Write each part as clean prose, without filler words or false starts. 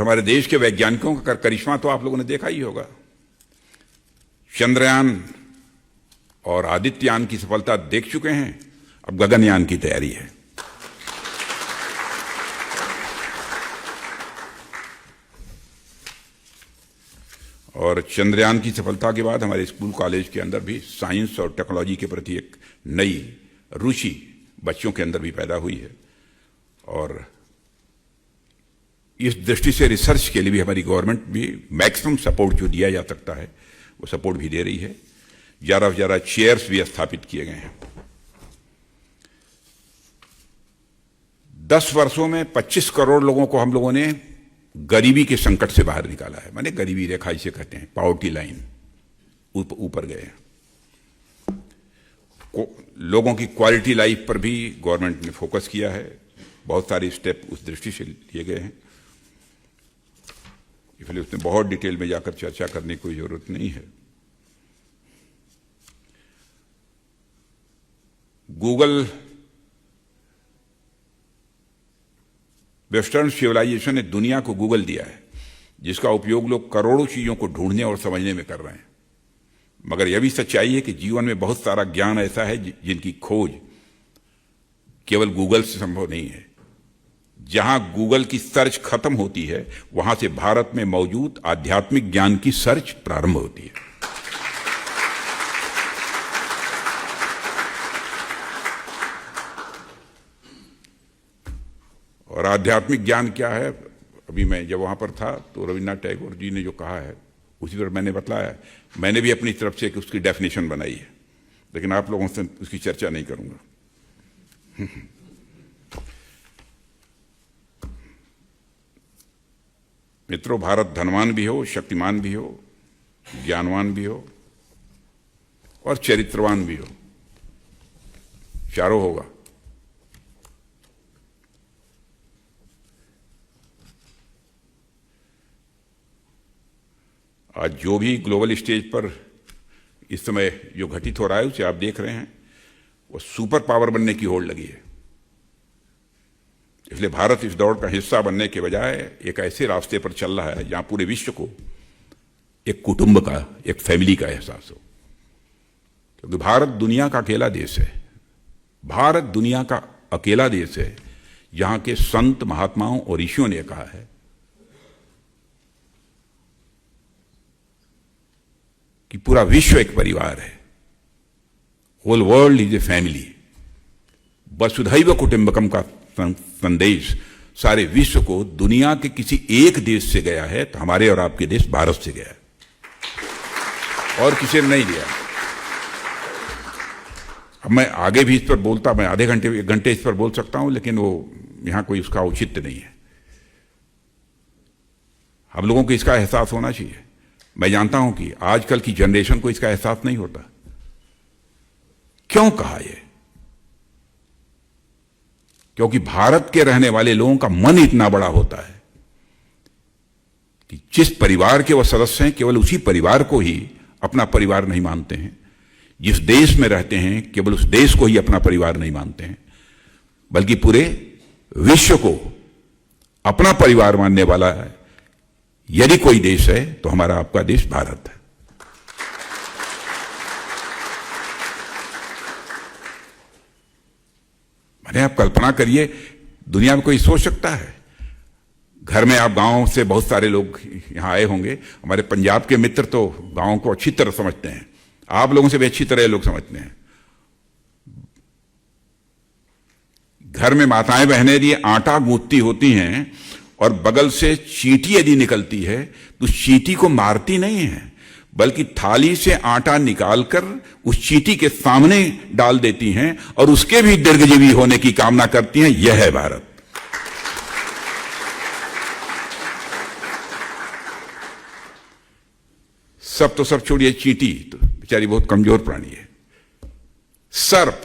हमारे देश के वैज्ञानिकों का करिश्मा तो आप लोगों ने देखा ही होगा। चंद्रयान और आदित्ययान की सफलता देख चुके हैं, अब गगनयान की तैयारी है। और चंद्रयान की सफलता के बाद हमारे स्कूल कॉलेज के अंदर भी साइंस और टेक्नोलॉजी के प्रति एक नई रुचि बच्चों के अंदर भी पैदा हुई है। और इस दृष्टि से रिसर्च के लिए भी हमारी गवर्नमेंट भी मैक्सिमम सपोर्ट जो दिया जा सकता है वो सपोर्ट भी दे रही है। ज़्यादा से ज़्यादा चेयर्स भी स्थापित किए गए हैं। 10 वर्षों में 25 करोड़ लोगों को हम लोगों ने गरीबी के संकट से बाहर निकाला है। माने गरीबी रेखा इसे कहते हैं, पॉवर्टी लाइन ऊपर गए हैं। लोगों की क्वालिटी लाइफ पर भी गवर्नमेंट ने फोकस किया है। बहुत सारे स्टेप उस दृष्टि से लिए गए हैं, इसलिए उसमें बहुत डिटेल में जाकर चर्चा करने की कोई जरूरत नहीं है। गूगल, वेस्टर्न सिविलाइजेशन ने दुनिया को गूगल दिया है, जिसका उपयोग लोग करोड़ों चीजों को ढूंढने और समझने में कर रहे हैं। मगर यह भी सच्चाई है कि जीवन में बहुत सारा ज्ञान ऐसा है जिनकी खोज केवल गूगल से संभव नहीं है। जहां गूगल की सर्च खत्म होती है, वहां से भारत में मौजूद आध्यात्मिक ज्ञान की सर्च प्रारंभ होती है। और आध्यात्मिक ज्ञान क्या है? अभी मैं जब वहां पर था तो रविन्द्रनाथ टैगोर जी ने जो कहा है उसी पर मैंने बतलाया। मैंने भी अपनी तरफ से उसकी डेफिनेशन बनाई है, लेकिन आप लोगों से उसकी चर्चा नहीं करूंगा। मित्रों, भारत धनवान भी हो, शक्तिमान भी हो, ज्ञानवान भी हो और चरित्रवान भी हो, चारों होगा। आज जो भी ग्लोबल स्टेज पर इस समय जो घटित हो रहा है उसे आप देख रहे हैं, वो सुपर पावर बनने की होड़ लगी है। इसलिए भारत इस दौड़ का हिस्सा बनने के बजाय एक ऐसे रास्ते पर चल रहा है जहां पूरे विश्व को एक कुटुंब का, एक फैमिली का एहसास हो। क्योंकि भारत दुनिया का अकेला देश है। भारत दुनिया का अकेला देश है जहां के संत, महात्माओं और ऋषियों ने कहा है कि पूरा विश्व एक परिवार है। Whole world is a family. वसुधैव कुटुंबकम का संदेश सारे विश्व को दुनिया के किसी एक देश से गया है तो हमारे और आपके देश भारत से गया है, और किसी ने नहीं दिया। अब मैं आगे भी इस पर बोलता, मैं आधे घंटे 1 घंटे इस पर बोल सकता हूं, लेकिन वो यहां कोई उसका औचित्य नहीं है। हम लोगों को इसका एहसास होना चाहिए। मैं जानता हूं कि आजकल की जनरेशन को इसका एहसास नहीं होता। क्यों कहा यह? क्योंकि भारत के रहने वाले लोगों का मन इतना बड़ा होता है कि जिस परिवार के वह सदस्य हैं केवल उसी परिवार को ही अपना परिवार नहीं मानते हैं। जिस देश में रहते हैं केवल उस देश को ही अपना परिवार नहीं मानते हैं, बल्कि पूरे विश्व को अपना परिवार मानने वाला है यदि कोई देश है तो हमारा आपका देश भारत है। मैंने आप कल्पना करिए, दुनिया में कोई सोच सकता है? घर में आप गांव से बहुत सारे लोग यहां आए होंगे। हमारे पंजाब के मित्र तो गांव को अच्छी तरह समझते हैं, आप लोगों से भी अच्छी तरह लोग समझते हैं। घर में माताएं बहनें यदि आटा गूंथती होती हैं और बगल से चींटी यदि निकलती है तो चींटी को मारती नहीं है, बल्कि थाली से आटा निकालकर उस चींटी के सामने डाल देती हैं और उसके भी दीर्घजीवी होने की कामना करती हैं। यह है भारत। सब तो सब छोड़िए, चींटी तो बेचारी बहुत कमजोर प्राणी है। सर्प,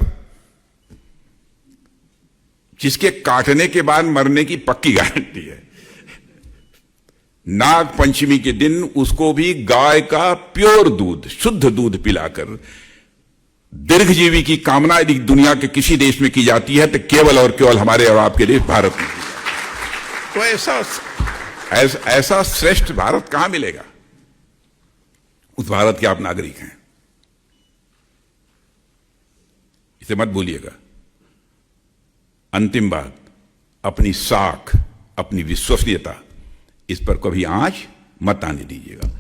जिसके काटने के बाद मरने की पक्की गारंटी है। नाग पंचमी के दिन उसको भी गाय का प्योर दूध, शुद्ध दूध पिलाकर दीर्घजीवी की कामना यदि दुनिया के किसी देश में की जाती है तो केवल और केवल हमारे और आपके देश भारत में की जाती है। तो ऐसा ऐसा श्रेष्ठ भारत कहां मिलेगा? उस भारत के आप नागरिक हैं, इसे मत भूलिएगा। अंतिम बात, अपनी साख, अपनी विश्वसनीयता, इस पर कभी आंच मत आने दीजिएगा।